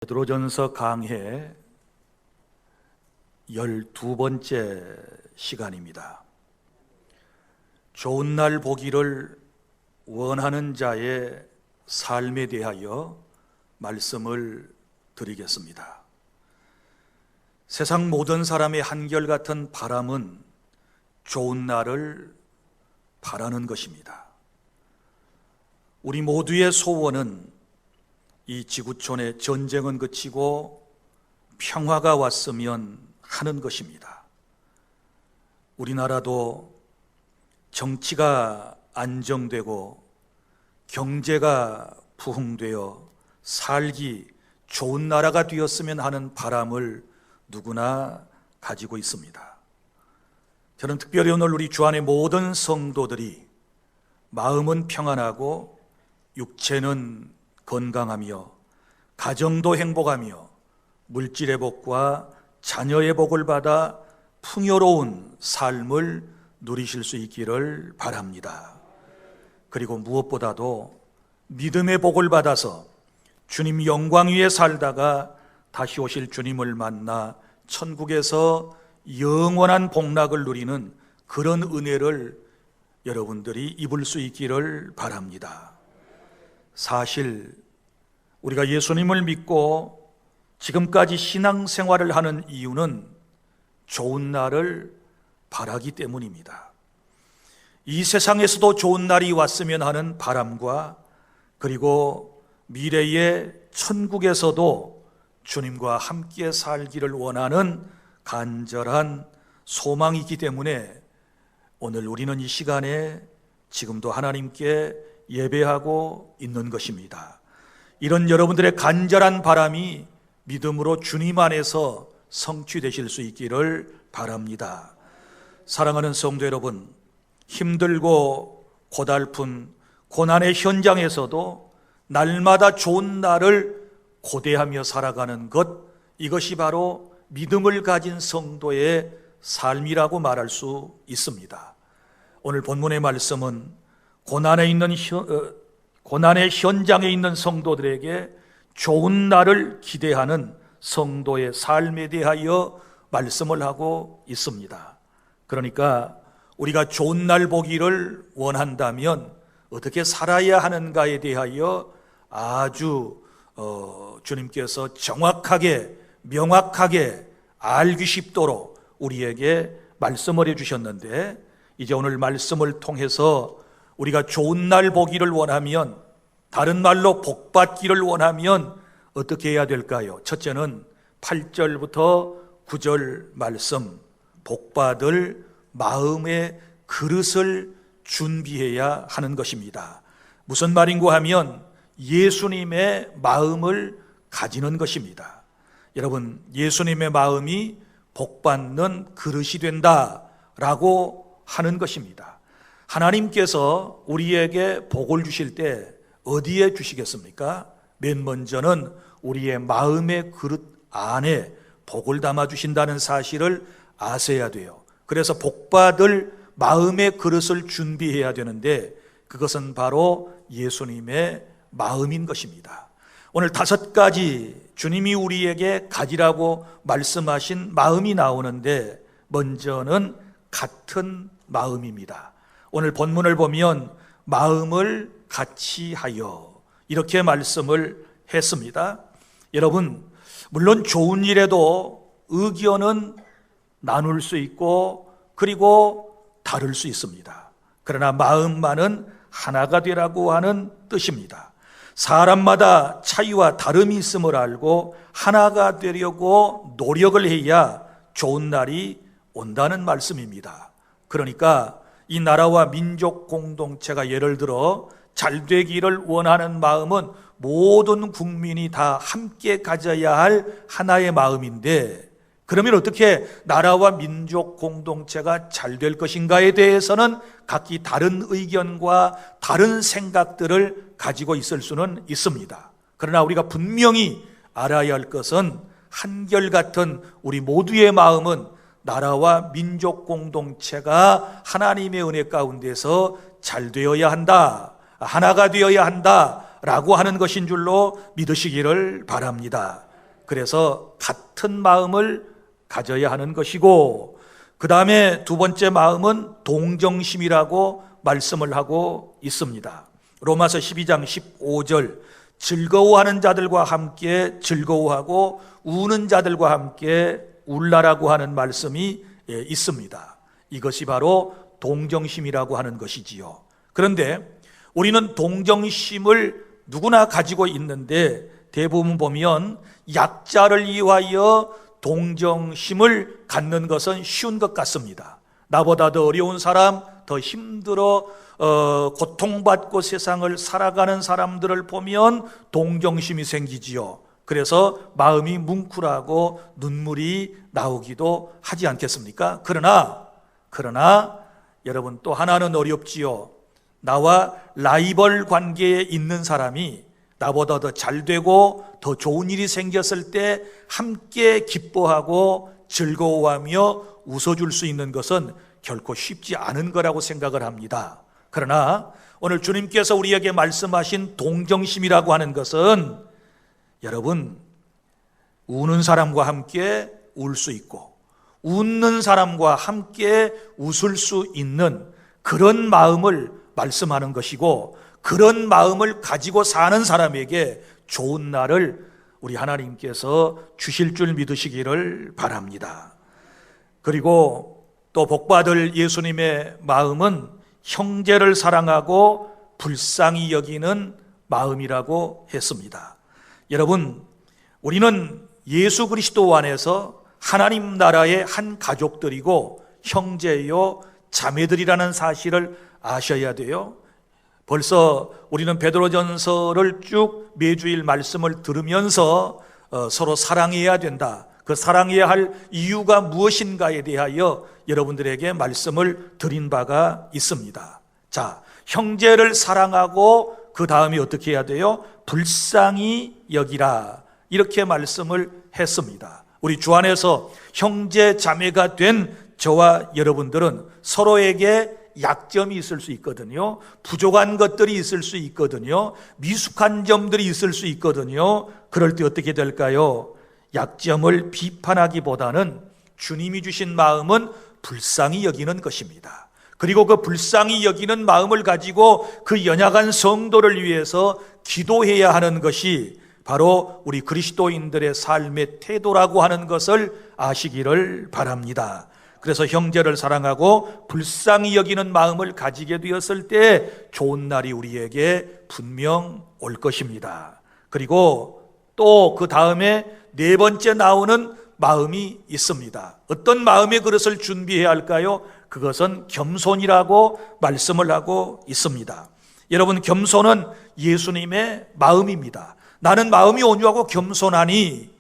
베드로전서 강해 12번째 시간입니다. 좋은 날 보기를 원하는 자의 삶에 대하여 말씀을 드리겠습니다. 세상 모든 사람의 한결같은 바람은 좋은 날을 바라는 것입니다. 우리 모두의 소원은 이 지구촌의 전쟁은 그치고 평화가 왔으면 하는 것입니다. 우리나라도 정치가 안정되고 경제가 부흥되어 살기 좋은 나라가 되었으면 하는 바람을 누구나 가지고 있습니다. 저는 특별히 오늘 우리 주안의 모든 성도들이 마음은 평안하고 육체는 건강하며 가정도 행복하며 물질의 복과 자녀의 복을 받아 풍요로운 삶을 누리실 수 있기를 바랍니다. 그리고 무엇보다도 믿음의 복을 받아서 주님 영광 위에 살다가 다시 오실 주님을 만나 천국에서 영원한 복락을 누리는 그런 은혜를 여러분들이 입을 수 있기를 바랍니다. 사실 우리가 예수님을 믿고 지금까지 신앙생활을 하는 이유는 좋은 날을 바라기 때문입니다. 이 세상에서도 좋은 날이 왔으면 하는 바람과 그리고 미래의 천국에서도 주님과 함께 살기를 원하는 간절한 소망이 있기 때문에 오늘 우리는 이 시간에 지금도 하나님께 예배하고 있는 것입니다. 이런 여러분들의 간절한 바람이 믿음으로 주님 안에서 성취되실 수 있기를 바랍니다. 사랑하는 성도 여러분, 힘들고 고달픈 고난의 현장에서도 날마다 좋은 날을 고대하며 살아가는 것, 이것이 바로 믿음을 가진 성도의 삶이라고 말할 수 있습니다. 오늘 본문의 말씀은 고난의 현장에 있는 성도들에게 좋은 날을 기대하는 성도의 삶에 대하여 말씀을 하고 있습니다. 그러니까 우리가 좋은 날 보기를 원한다면 어떻게 살아야 하는가에 대하여 아주 주님께서 정확하게 명확하게 알기 쉽도록 우리에게 말씀을 해주셨는데, 이제 오늘 말씀을 통해서 우리가 좋은 날 보기를 원하면, 다른 말로 복 받기를 원하면 어떻게 해야 될까요? 첫째는 8절부터 9절 말씀, 복 받을 마음의 그릇을 준비해야 하는 것입니다. 무슨 말인고 하면 예수님의 마음을 가지는 것입니다. 여러분, 예수님의 마음이 복 받는 그릇이 된다라고 하는 것입니다. 하나님께서 우리에게 복을 주실 때 어디에 주시겠습니까? 맨 먼저는 우리의 마음의 그릇 안에 복을 담아 주신다는 사실을 아셔야 돼요. 그래서 복 받을 마음의 그릇을 준비해야 되는데, 그것은 바로 예수님의 마음인 것입니다. 오늘 5가지 주님이 우리에게 가지라고 말씀하신 마음이 나오는데, 먼저는 같은 마음입니다. 오늘 본문을 보면 마음을 같이 하여 이렇게 말씀을 했습니다. 여러분, 물론 좋은 일에도 의견은 나눌 수 있고 그리고 다를 수 있습니다. 그러나 마음만은 하나가 되라고 하는 뜻입니다. 사람마다 차이와 다름이 있음을 알고 하나가 되려고 노력을 해야 좋은 날이 온다는 말씀입니다. 그러니까 이 나라와 민족 공동체가 예를 들어 잘 되기를 원하는 마음은 모든 국민이 다 함께 가져야 할 하나의 마음인데, 그러면 어떻게 나라와 민족 공동체가 잘 될 것인가에 대해서는 각기 다른 의견과 다른 생각들을 가지고 있을 수는 있습니다. 그러나 우리가 분명히 알아야 할 것은 한결같은 우리 모두의 마음은 나라와 민족 공동체가 하나님의 은혜 가운데서 잘 되어야 한다, 하나가 되어야 한다라고 하는 것인 줄로 믿으시기를 바랍니다. 그래서 같은 마음을 가져야 하는 것이고, 그 다음에 두 번째 마음은 동정심이라고 말씀을 하고 있습니다. 로마서 12장 15절, 즐거워하는 자들과 함께 즐거워하고 우는 자들과 함께 울라라고 하는 말씀이 있습니다. 이것이 바로 동정심이라고 하는 것이지요. 그런데 우리는 동정심을 누구나 가지고 있는데, 대부분 보면 약자를 위하여 동정심을 갖는 것은 쉬운 것 같습니다. 나보다 더 어려운 사람, 더 힘들어 고통받고 세상을 살아가는 사람들을 보면 동정심이 생기지요. 그래서 마음이 뭉클하고 눈물이 나오기도 하지 않겠습니까? 그러나 여러분, 또 하나는 어렵지요. 나와 라이벌 관계에 있는 사람이 나보다 더 잘되고 더 좋은 일이 생겼을 때 함께 기뻐하고 즐거워하며 웃어줄 수 있는 것은 결코 쉽지 않은 거라고 생각을 합니다. 그러나 오늘 주님께서 우리에게 말씀하신 동정심이라고 하는 것은, 여러분, 우는 사람과 함께 울 수 있고 웃는 사람과 함께 웃을 수 있는 그런 마음을 말씀하는 것이고, 그런 마음을 가지고 사는 사람에게 좋은 날을 우리 하나님께서 주실 줄 믿으시기를 바랍니다. 그리고 또 복받을 예수님의 마음은 형제를 사랑하고 불쌍히 여기는 마음이라고 했습니다. 여러분, 우리는 예수 그리스도 안에서 하나님 나라의 한 가족들이고 형제요 자매들이라는 사실을 아셔야 돼요. 벌써 우리는 베드로전서를 쭉 매주일 말씀을 들으면서 서로 사랑해야 된다, 그 사랑해야 할 이유가 무엇인가에 대하여 여러분들에게 말씀을 드린 바가 있습니다. 자, 형제를 사랑하고 그 다음에 어떻게 해야 돼요? 불쌍히 여기라, 이렇게 말씀을 했습니다. 우리 주 안에서 형제 자매가 된 저와 여러분들은 서로에게 약점이 있을 수 있거든요. 부족한 것들이 있을 수 있거든요. 미숙한 점들이 있을 수 있거든요. 그럴 때 어떻게 될까요? 약점을 비판하기보다는 주님이 주신 마음은 불쌍히 여기는 것입니다. 그리고 그 불쌍히 여기는 마음을 가지고 그 연약한 성도를 위해서 기도해야 하는 것이 바로 우리 그리스도인들의 삶의 태도라고 하는 것을 아시기를 바랍니다. 그래서 형제를 사랑하고 불쌍히 여기는 마음을 가지게 되었을 때 좋은 날이 우리에게 분명 올 것입니다. 그리고 또 그 다음에 네 번째 나오는 마음이 있습니다. 어떤 마음의 그릇을 준비해야 할까요? 그것은 겸손이라고 말씀을 하고 있습니다. 여러분, 겸손은 예수님의 마음입니다. 나는 마음이 온유하고 겸손하니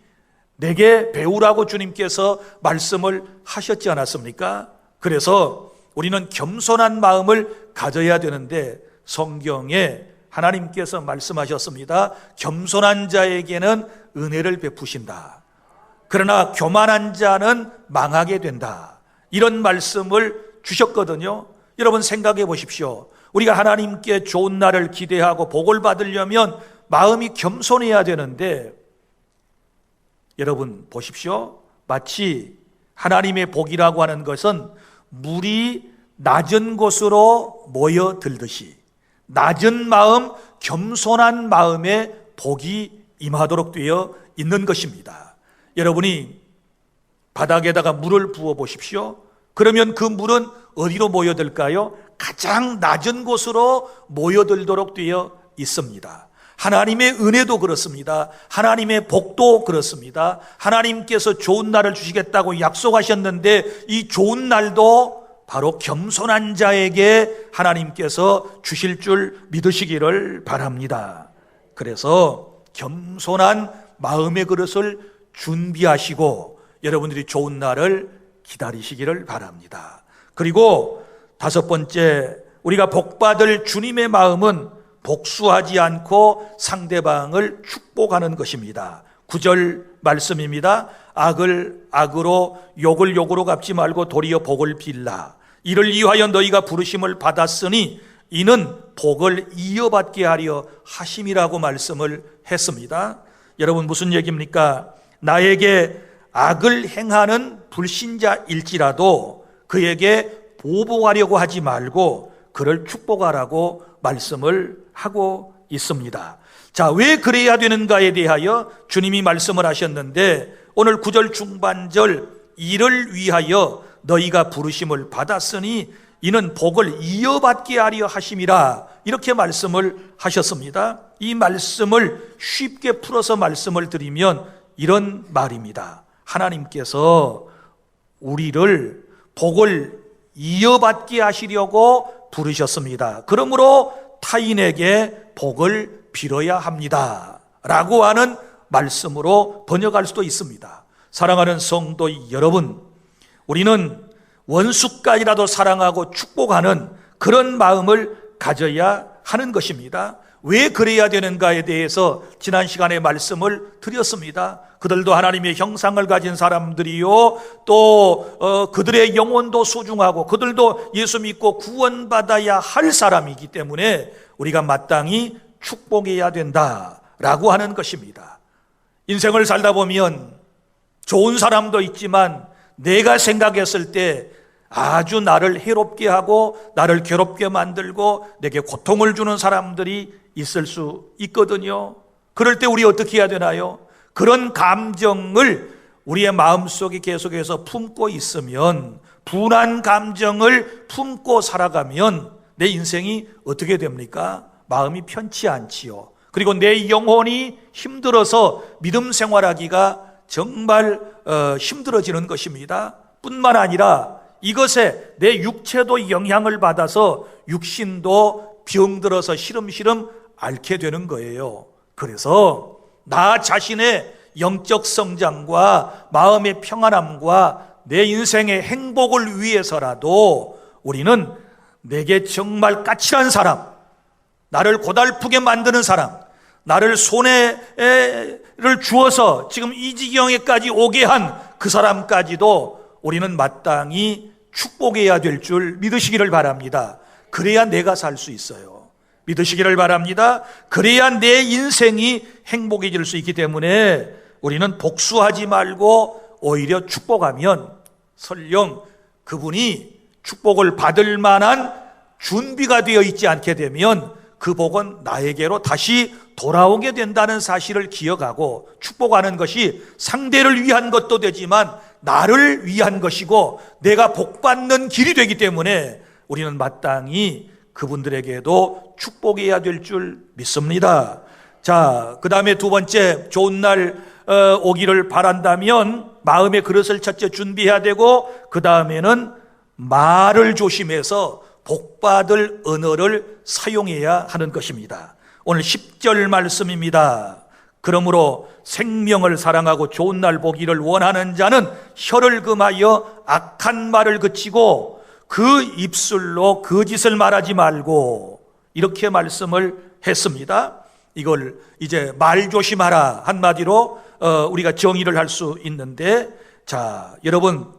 내게 배우라고 주님께서 말씀을 하셨지 않았습니까? 그래서 우리는 겸손한 마음을 가져야 되는데, 성경에 하나님께서 말씀하셨습니다. 겸손한 자에게는 은혜를 베푸신다. 그러나 교만한 자는 망하게 된다. 이런 말씀을 주셨거든요. 여러분, 생각해 보십시오. 우리가 하나님께 좋은 날을 기대하고 복을 받으려면 마음이 겸손해야 되는데, 여러분 보십시오. 마치 하나님의 복이라고 하는 것은 물이 낮은 곳으로 모여들듯이 낮은 마음, 겸손한 마음에 복이 임하도록 되어 있는 것입니다. 여러분이 바닥에다가 물을 부어 보십시오. 그러면 그 물은 어디로 모여들까요? 가장 낮은 곳으로 모여들도록 되어 있습니다. 하나님의 은혜도 그렇습니다. 하나님의 복도 그렇습니다. 하나님께서 좋은 날을 주시겠다고 약속하셨는데 이 좋은 날도 바로 겸손한 자에게 하나님께서 주실 줄 믿으시기를 바랍니다. 그래서 겸손한 마음의 그릇을 준비하시고 여러분들이 좋은 날을 기다리시기를 바랍니다. 그리고 다섯 번째, 우리가 복받을 주님의 마음은 복수하지 않고 상대방을 축복하는 것입니다. 9절 말씀입니다. 악을 악으로 욕을 욕으로 갚지 말고 도리어 복을 빌라. 이를 위하여 너희가 부르심을 받았으니 이는 복을 이어받게 하려 하심이라고 말씀을 했습니다. 여러분, 무슨 얘기입니까? 나에게 악을 행하는 불신자일지라도 그에게 보복하려고 하지 말고 그를 축복하라고 말씀을 하고 있습니다. 자, 왜 그래야 되는가에 대하여 주님이 말씀을 하셨는데, 오늘 9절 중반절 이를 위하여 너희가 부르심을 받았으니 이는 복을 이어받게 하려 하심이라, 이렇게 말씀을 하셨습니다. 이 말씀을 쉽게 풀어서 말씀을 드리면 이런 말입니다. 하나님께서 우리를 복을 이어받게 하시려고 부르셨습니다. 그러므로 타인에게 복을 빌어야 합니다 라고 하는 말씀으로 번역할 수도 있습니다. 사랑하는 성도 여러분, 우리는 원수까지라도 사랑하고 축복하는 그런 마음을 가져야 하는 것입니다. 왜 그래야 되는가에 대해서 지난 시간에 말씀을 드렸습니다. 그들도 하나님의 형상을 가진 사람들이요, 또 그들의 영혼도 소중하고 그들도 예수 믿고 구원받아야 할 사람이기 때문에 우리가 마땅히 축복해야 된다라고 하는 것입니다. 인생을 살다 보면 좋은 사람도 있지만 내가 생각했을 때 아주 나를 해롭게 하고 나를 괴롭게 만들고 내게 고통을 주는 사람들이 있을 수 있거든요. 그럴 때 우리 어떻게 해야 되나요? 그런 감정을 우리의 마음속에 계속해서 품고 있으면, 분한 감정을 품고 살아가면 내 인생이 어떻게 됩니까? 마음이 편치 않지요. 그리고 내 영혼이 힘들어서 믿음 생활하기가 정말 힘들어지는 것입니다. 뿐만 아니라 이것에 내 육체도 영향을 받아서 육신도 병들어서 시름시름 앓게 되는 거예요. 그래서 나 자신의 영적 성장과 마음의 평안함과 내 인생의 행복을 위해서라도 우리는 내게 정말 까칠한 사람, 나를 고달프게 만드는 사람, 나를 손해를 주어서 지금 이 지경에까지 오게 한 그 사람까지도 우리는 마땅히 축복해야 될 줄 믿으시기를 바랍니다. 그래야 내가 살 수 있어요. 믿으시기를 바랍니다. 그래야 내 인생이 행복해질 수 있기 때문에 우리는 복수하지 말고 오히려 축복하면 설령 그분이 축복을 받을 만한 준비가 되어 있지 않게 되면 그 복은 나에게로 다시 돌아오게 된다는 사실을 기억하고, 축복하는 것이 상대를 위한 것도 되지만 나를 위한 것이고 내가 복받는 길이 되기 때문에 우리는 마땅히 그분들에게도 축복해야 될 줄 믿습니다. 자, 그 다음에 두 번째, 좋은 날 오기를 바란다면 마음의 그릇을 첫째 준비해야 되고, 그 다음에는 말을 조심해서 복받을 언어를 사용해야 하는 것입니다. 오늘 10절 말씀입니다. 그러므로 생명을 사랑하고 좋은 날 보기를 원하는 자는 혀를 금하여 악한 말을 그치고 그 입술로 거짓을 말하지 말고, 이렇게 말씀을 했습니다. 이걸 이제 말 조심하라 한마디로 우리가 정의를 할 수 있는데, 자, 여러분,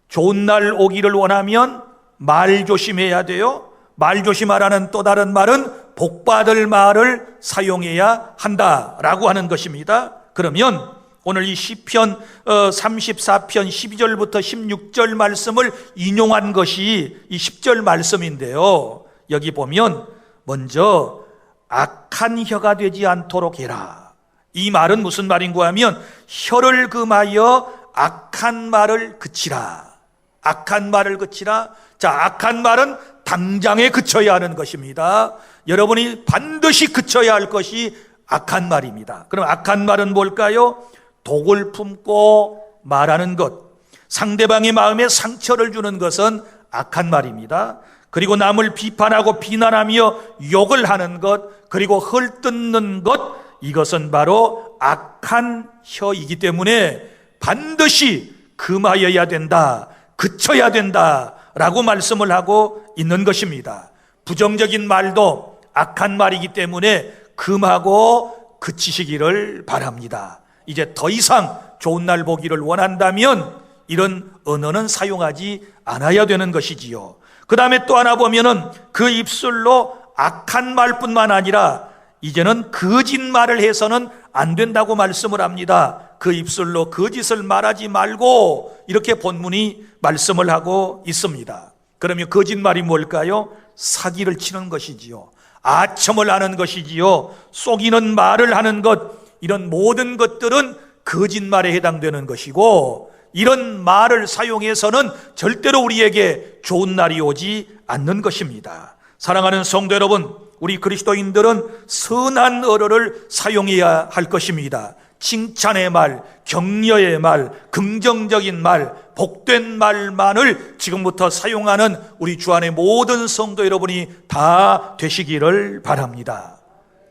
좋은 날 오기를 원하면 말 조심해야 돼요. 말 조심하라는 또 다른 말은 복받을 말을 사용해야 한다라고 하는 것입니다. 그러면 오늘 이 시편 34편 12절부터 16절 말씀을 인용한 것이 이 10절 말씀인데요. 여기 보면 먼저 악한 혀가 되지 않도록 해라. 이 말은 무슨 말인가 하면 혀를 금하여 악한 말을 그치라. 악한 말을 그치라. 자, 악한 말은 당장에 그쳐야 하는 것입니다. 여러분이 반드시 그쳐야 할 것이 악한 말입니다. 그럼 악한 말은 뭘까요? 독을 품고 말하는 것, 상대방의 마음에 상처를 주는 것은 악한 말입니다. 그리고 남을 비판하고 비난하며 욕을 하는 것, 그리고 헐뜯는 것, 이것은 바로 악한 혀이기 때문에 반드시 금하여야 된다, 그쳐야 된다라고 말씀을 하고 있는 것입니다. 부정적인 말도 악한 말이기 때문에 금하고 그치시기를 바랍니다. 이제 더 이상 좋은 날 보기를 원한다면 이런 언어는 사용하지 않아야 되는 것이지요. 그 다음에 또 하나 보면은 그 입술로 악한 말뿐만 아니라 이제는 거짓말을 해서는 안 된다고 말씀을 합니다. 그 입술로 거짓을 말하지 말고, 이렇게 본문이 말씀을 하고 있습니다. 그러면 거짓말이 뭘까요? 사기를 치는 것이지요. 아첨을 하는 것이지요. 속이는 말을 하는 것, 이런 모든 것들은 거짓말에 해당되는 것이고, 이런 말을 사용해서는 절대로 우리에게 좋은 날이 오지 않는 것입니다. 사랑하는 성도 여러분, 우리 그리스도인들은 선한 언어를 사용해야 할 것입니다. 칭찬의 말, 격려의 말, 긍정적인 말, 복된 말만을 지금부터 사용하는 우리 주 안의 모든 성도 여러분이 다 되시기를 바랍니다.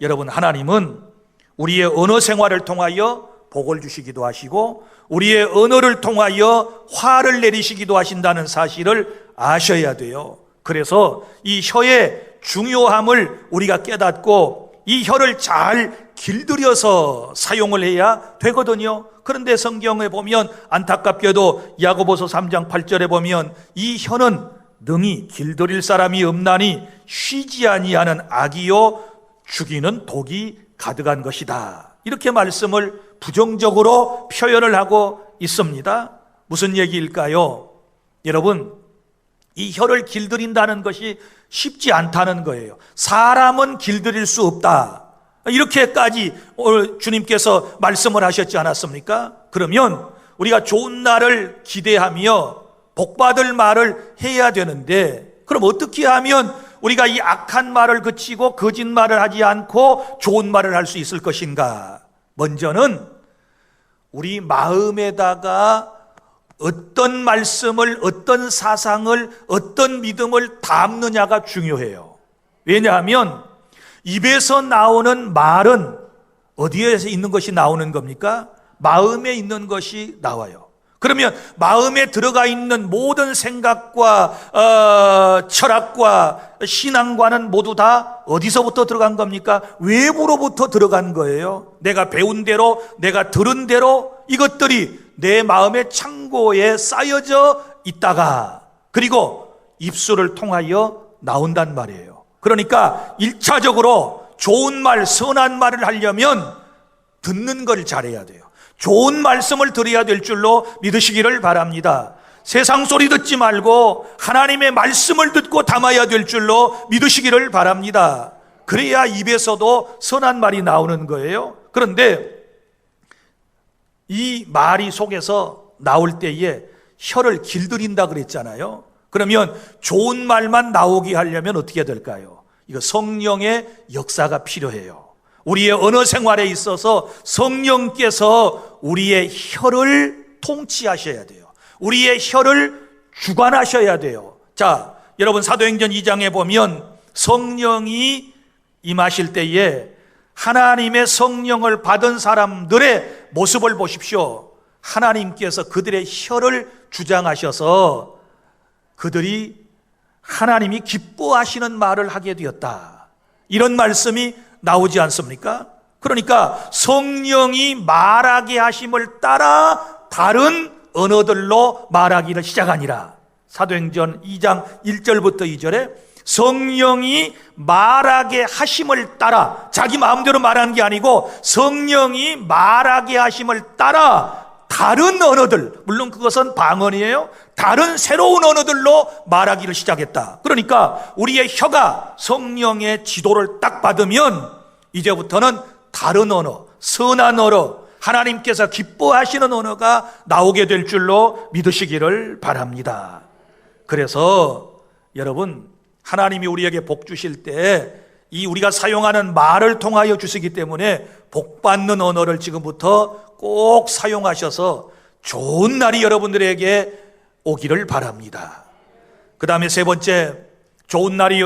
여러분, 하나님은 우리의 언어 생활을 통하여 복을 주시기도 하시고 우리의 언어를 통하여 화를 내리시기도 하신다는 사실을 아셔야 돼요. 그래서 이 혀의 중요함을 우리가 깨닫고 이 혀를 잘 길들여서 사용을 해야 되거든요. 그런데 성경에 보면 안타깝게도 야고보서 3장 8절에 보면 이 혀는 능히 길들일 사람이 없나니 쉬지 아니하는 악이요 죽이는 독이 가득한 것이다. 이렇게 말씀을 부정적으로 표현을 하고 있습니다. 무슨 얘기일까요? 여러분, 이 혀를 길들인다는 것이 쉽지 않다는 거예요. 사람은 길들일 수 없다, 이렇게까지 오늘 주님께서 말씀을 하셨지 않았습니까? 그러면 우리가 좋은 날을 기대하며 복받을 말을 해야 되는데, 그럼 어떻게 하면 우리가 이 악한 말을 그치고 거짓말을 하지 않고 좋은 말을 할 수 있을 것인가? 먼저는 우리 마음에다가 어떤 말씀을, 어떤 사상을, 어떤 믿음을 담느냐가 중요해요. 왜냐하면 입에서 나오는 말은 어디에서 있는 것이 나오는 겁니까? 마음에 있는 것이 나와요. 그러면 마음에 들어가 있는 모든 생각과 철학과 신앙과는 모두 다 어디서부터 들어간 겁니까? 외부로부터 들어간 거예요. 내가 배운 대로, 내가 들은 대로 이것들이 내 마음의 창고에 쌓여져 있다가 그리고 입술을 통하여 나온단 말이에요. 그러니까 1차적으로 좋은 말, 선한 말을 하려면 듣는 걸 잘해야 돼요. 좋은 말씀을 들어야 될 줄로 믿으시기를 바랍니다. 세상 소리 듣지 말고 하나님의 말씀을 듣고 담아야 될 줄로 믿으시기를 바랍니다. 그래야 입에서도 선한 말이 나오는 거예요. 그런데 이 말이 속에서 나올 때에 혀를 길들인다 그랬잖아요. 그러면 좋은 말만 나오게 하려면 어떻게 될까요? 이거 성령의 역사가 필요해요. 우리의 언어 생활에 있어서 성령께서 우리의 혀를 통치하셔야 돼요. 우리의 혀를 주관하셔야 돼요. 자, 여러분 사도행전 2장에 보면 성령이 임하실 때에 하나님의 성령을 받은 사람들의 모습을 보십시오. 하나님께서 그들의 혀를 주장하셔서 그들이 하나님이 기뻐하시는 말을 하게 되었다, 이런 말씀이 나오지 않습니까? 그러니까 성령이 말하게 하심을 따라 다른 언어들로 말하기를 시작하니라. 사도행전 2장 1절부터 2절에 성령이 말하게 하심을 따라, 자기 마음대로 말하는 게 아니고 성령이 말하게 하심을 따라 다른 언어들, 물론 그것은 방언이에요. 다른 새로운 언어들로 말하기를 시작했다. 그러니까 우리의 혀가 성령의 지도를 딱 받으면 이제부터는 다른 언어, 선한 언어, 하나님께서 기뻐하시는 언어가 나오게 될 줄로 믿으시기를 바랍니다. 그래서 여러분, 하나님이 우리에게 복 주실 때 이 우리가 사용하는 말을 통하여 주시기 때문에 복 받는 언어를 지금부터 꼭 사용하셔서 좋은 날이 여러분들에게 오기를 바랍니다. 그 다음에 세 번째, 좋은 날이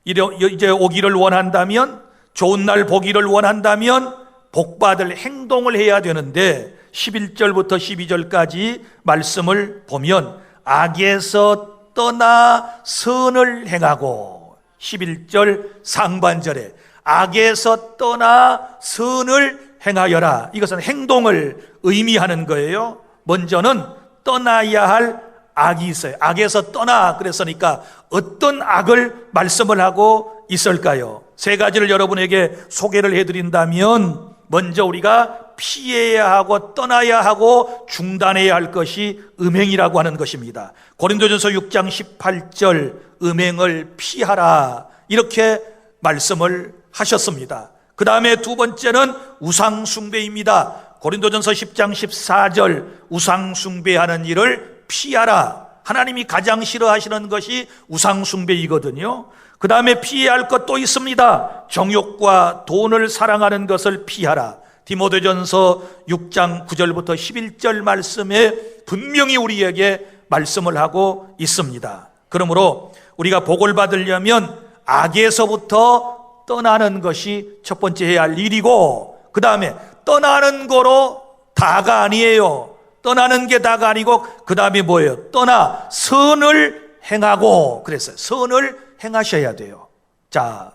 이제 오기를 원한다면, 좋은 날 보기를 원한다면 복받을 행동을 해야 되는데 11절부터 12절까지 말씀을 보면 악에서 떠나 선을 행하고, 11절 상반절에 악에서 떠나 선을 행하여라. 이것은 행동을 의미하는 거예요. 먼저는 떠나야 할 악이 있어요. 악에서 떠나 그랬으니까 어떤 악을 말씀을 하고 있을까요? 세 가지를 여러분에게 소개를 해드린다면, 먼저 우리가 피해야 하고 떠나야 하고 중단해야 할 것이 음행이라고 하는 것입니다. 고린도전서 6장 18절 음행을 피하라 이렇게 말씀을 하셨습니다. 그 다음에 두 번째는 우상숭배입니다. 고린도전서 10장 14절 우상숭배하는 일을 피하라. 하나님이 가장 싫어하시는 것이 우상숭배이거든요. 그 다음에 피해야 할 것도 있습니다. 정욕과 돈을 사랑하는 것을 피하라. 디모데전서 6장 9절부터 11절 말씀에 분명히 우리에게 말씀을 하고 있습니다. 그러므로 우리가 복을 받으려면 악에서부터 떠나는 것이 첫 번째 해야 할 일이고, 그 다음에 떠나는 거로 다가 아니에요. 떠나는 게 다가 아니고 그 다음에 뭐예요? 떠나 선을 행하고 그랬어요. 선을 행하셔야 돼요. 자,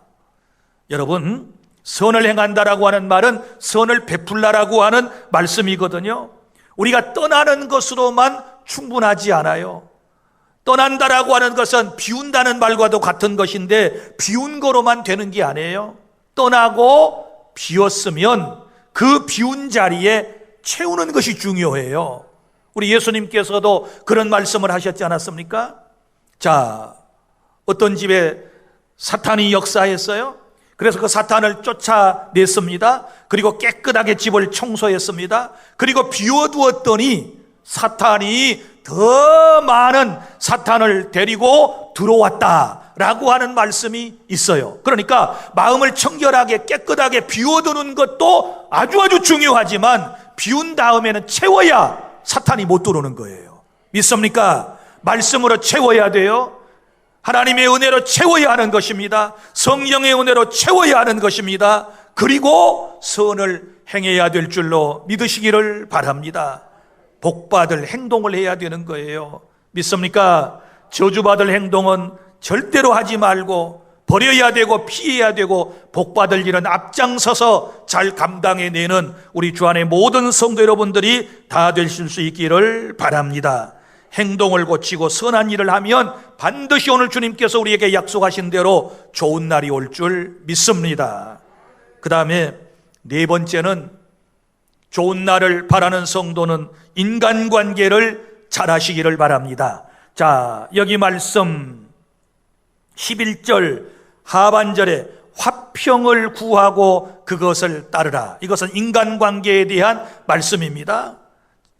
여러분, 선을 행한다라고 하는 말은 선을 베풀라라고 하는 말씀이거든요. 우리가 떠나는 것으로만 충분하지 않아요. 떠난다라고 하는 것은 비운다는 말과도 같은 것인데 비운 거로만 되는 게 아니에요. 떠나고 비웠으면 그 비운 자리에 채우는 것이 중요해요. 우리 예수님께서도 그런 말씀을 하셨지 않았습니까? 자, 어떤 집에 사탄이 역사했어요. 그래서 그 사탄을 쫓아냈습니다. 그리고 깨끗하게 집을 청소했습니다. 그리고 비워두었더니 사탄이 더 많은 사탄을 데리고 들어왔다라고 하는 말씀이 있어요. 그러니까 마음을 청결하게 깨끗하게 비워두는 것도 아주 중요하지만 비운 다음에는 채워야 사탄이 못 들어오는 거예요. 믿습니까? 말씀으로 채워야 돼요. 하나님의 은혜로 채워야 하는 것입니다. 성령의 은혜로 채워야 하는 것입니다. 그리고 선을 행해야 될 줄로 믿으시기를 바랍니다. 복받을 행동을 해야 되는 거예요. 믿습니까? 저주받을 행동은 절대로 하지 말고 버려야 되고 피해야 되고 복받을 일은 앞장서서 잘 감당해내는 우리 주 안의 모든 성도 여러분들이 다 되실 수 있기를 바랍니다. 행동을 고치고 선한 일을 하면 반드시 오늘 주님께서 우리에게 약속하신 대로 좋은 날이 올 줄 믿습니다. 그 다음에 네 번째는 좋은 날을 바라는 성도는 인간관계를 잘 하시기를 바랍니다. 자, 여기 말씀 11절 하반절에 화평을 구하고 그것을 따르라. 이것은 인간관계에 대한 말씀입니다.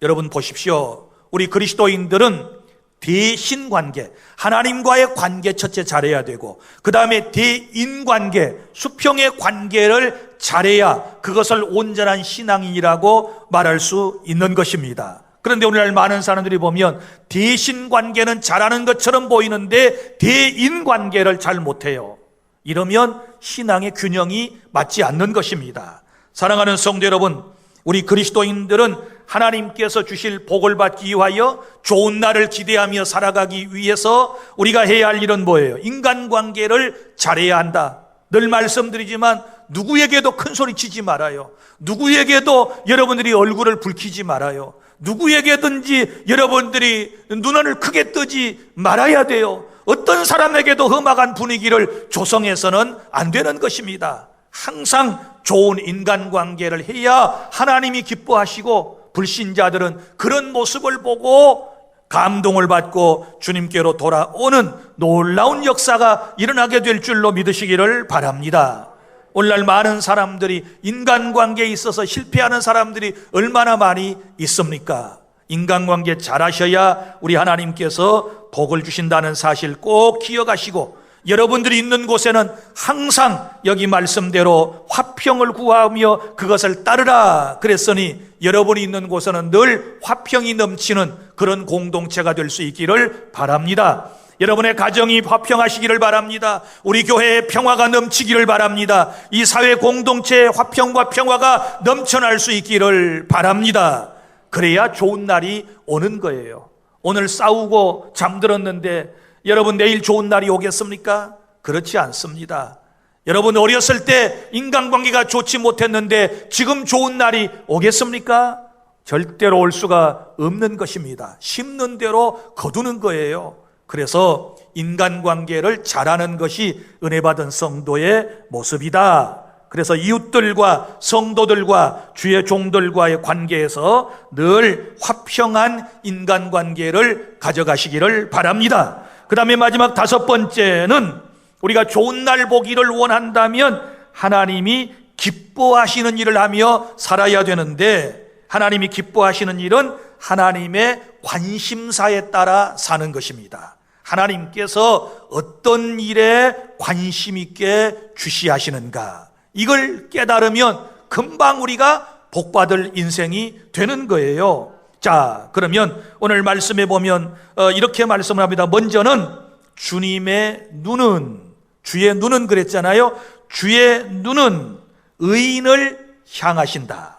여러분 보십시오. 우리 그리스도인들은 대신관계, 하나님과의 관계 첫째 잘해야 되고 그 다음에 대인관계, 수평의 관계를 잘해야 그것을 온전한 신앙인이라고 말할 수 있는 것입니다. 그런데 오늘날 많은 사람들이 보면 대신관계는 잘하는 것처럼 보이는데 대인관계를 잘 못해요. 이러면 신앙의 균형이 맞지 않는 것입니다. 사랑하는 성도 여러분, 우리 그리스도인들은 하나님께서 주실 복을 받기 위하여 좋은 날을 기대하며 살아가기 위해서 우리가 해야 할 일은 뭐예요? 인간관계를 잘해야 한다. 늘 말씀드리지만 누구에게도 큰 소리 치지 말아요. 누구에게도 여러분들이 얼굴을 붉히지 말아요. 누구에게든지 여러분들이 눈을 크게 뜨지 말아야 돼요. 어떤 사람에게도 험악한 분위기를 조성해서는 안 되는 것입니다. 항상 좋은 인간관계를 해야 하나님이 기뻐하시고 불신자들은 그런 모습을 보고 감동을 받고 주님께로 돌아오는 놀라운 역사가 일어나게 될 줄로 믿으시기를 바랍니다. 오늘날 많은 사람들이 인간관계에 있어서 실패하는 사람들이 얼마나 많이 있습니까? 인간관계 잘하셔야 우리 하나님께서 복을 주신다는 사실 꼭 기억하시고 여러분들이 있는 곳에는 항상 여기 말씀대로 화평을 구하며 그것을 따르라 그랬으니 여러분이 있는 곳에는 늘 화평이 넘치는 그런 공동체가 될 수 있기를 바랍니다. 여러분의 가정이 화평하시기를 바랍니다. 우리 교회에 평화가 넘치기를 바랍니다. 이 사회 공동체에 화평과 평화가 넘쳐날 수 있기를 바랍니다. 그래야 좋은 날이 오는 거예요. 오늘 싸우고 잠들었는데 여러분 내일 좋은 날이 오겠습니까? 그렇지 않습니다. 여러분 어렸을 때 인간관계가 좋지 못했는데 지금 좋은 날이 오겠습니까? 절대로 올 수가 없는 것입니다. 심는 대로 거두는 거예요. 그래서 인간관계를 잘하는 것이 은혜 받은 성도의 모습이다. 그래서 이웃들과 성도들과 주의 종들과의 관계에서 늘 화평한 인간관계를 가져가시기를 바랍니다. 그 다음에 마지막 5번째는 우리가 좋은 날 보기를 원한다면 하나님이 기뻐하시는 일을 하며 살아야 되는데, 하나님이 기뻐하시는 일은 하나님의 관심사에 따라 사는 것입니다. 하나님께서 어떤 일에 관심 있게 주시하시는가, 이걸 깨달으면 금방 우리가 복받을 인생이 되는 거예요. 자, 그러면 오늘 말씀에 보면 이렇게 말씀을 합니다. 먼저는 주님의 눈은, 주의 눈은 그랬잖아요. 주의 눈은 의인을 향하신다.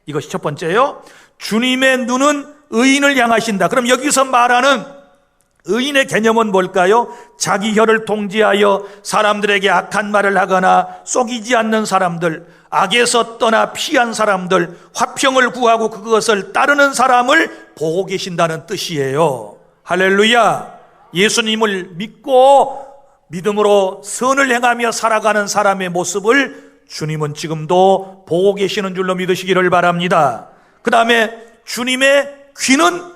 이것이 첫 번째요. 주님의 눈은 의인을 향하신다. 그럼 여기서 말하는 의인의 개념은 뭘까요? 자기 혀를 통제하여 사람들에게 악한 말을 하거나 속이지 않는 사람들, 악에서 떠나 피한 사람들, 화평을 구하고 그것을 따르는 사람을 보고 계신다는 뜻이에요. 할렐루야. 예수님을 믿고 믿음으로 선을 행하며 살아가는 사람의 모습을 주님은 지금도 보고 계시는 줄로 믿으시기를 바랍니다. 그 다음에 주님의 귀는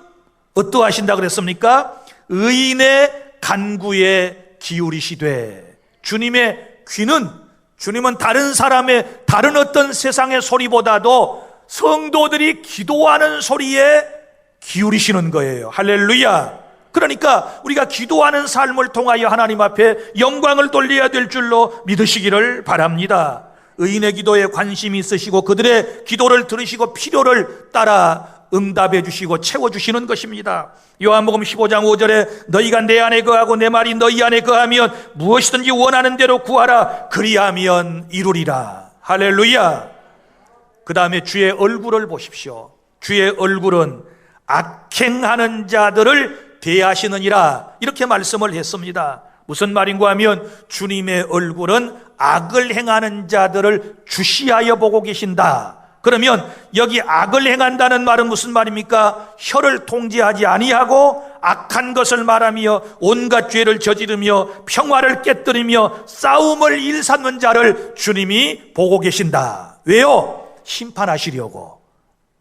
어떠하신다 그랬습니까? 의인의 간구에 기울이시되. 주님의 귀는, 주님은 다른 사람의, 다른 어떤 세상의 소리보다도 성도들이 기도하는 소리에 기울이시는 거예요. 할렐루야. 그러니까 우리가 기도하는 삶을 통하여 하나님 앞에 영광을 돌려야 될 줄로 믿으시기를 바랍니다. 의인의 기도에 관심이 있으시고 그들의 기도를 들으시고 필요를 따라 응답해 주시고 채워주시는 것입니다. 요한복음 15장 5절에 너희가 내 안에 거하고 내 말이 너희 안에 거하면 무엇이든지 원하는 대로 구하라. 그리하면 이루리라. 할렐루야. 그 다음에 주의 얼굴을 보십시오. 주의 얼굴은 악행하는 자들을 대하시느니라. 이렇게 말씀을 했습니다. 무슨 말인가 하면 주님의 얼굴은 악을 행하는 자들을 주시하여 보고 계신다. 그러면 여기 악을 행한다는 말은 무슨 말입니까? 혀를 통제하지 아니하고 악한 것을 말하며 온갖 죄를 저지르며 평화를 깨뜨리며 싸움을 일삼는 자를 주님이 보고 계신다. 왜요? 심판하시려고.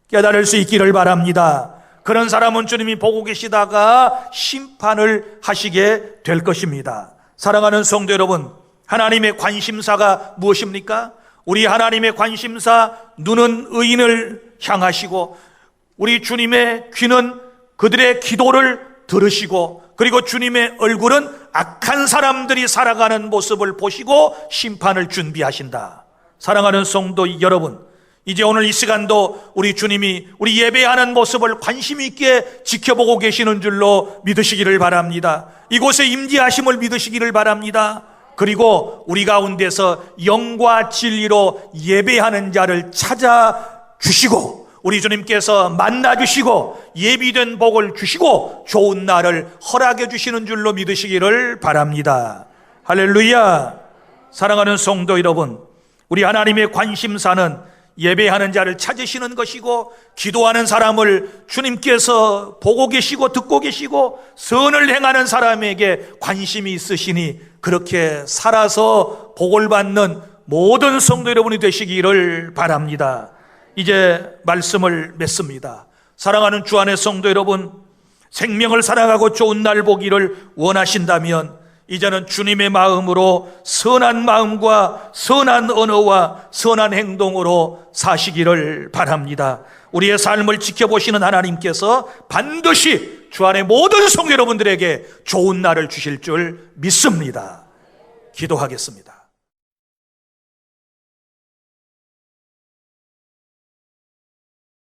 깨달을 수 있기를 바랍니다. 그런 사람은 주님이 보고 계시다가 심판을 하시게 될 것입니다. 사랑하는 성도 여러분, 하나님의 관심사가 무엇입니까? 우리 하나님의 관심사, 눈은 의인을 향하시고 우리 주님의 귀는 그들의 기도를 들으시고, 그리고 주님의 얼굴은 악한 사람들이 살아가는 모습을 보시고 심판을 준비하신다. 사랑하는 성도 여러분, 이제 오늘 이 시간도 우리 주님이 우리 예배하는 모습을 관심 있게 지켜보고 계시는 줄로 믿으시기를 바랍니다. 이곳에 임재하심을 믿으시기를 바랍니다. 그리고 우리 가운데서 영과 진리로 예배하는 자를 찾아주시고 우리 주님께서 만나주시고 예비된 복을 주시고 좋은 날을 허락해 주시는 줄로 믿으시기를 바랍니다. 할렐루야. 사랑하는 성도 여러분, 우리 하나님의 관심사는 예배하는 자를 찾으시는 것이고 기도하는 사람을 주님께서 보고 계시고 듣고 계시고 선을 행하는 사람에게 관심이 있으시니 그렇게 살아서 복을 받는 모든 성도 여러분이 되시기를 바랍니다. 이제 말씀을 맺습니다. 사랑하는 주 안의 성도 여러분, 생명을 살아가고 좋은 날 보기를 원하신다면 이제는 주님의 마음으로 선한 마음과 선한 언어와 선한 행동으로 사시기를 바랍니다. 우리의 삶을 지켜보시는 하나님께서 반드시 주 안의 모든 성도 여러분들에게 좋은 날을 주실 줄 믿습니다. 기도하겠습니다.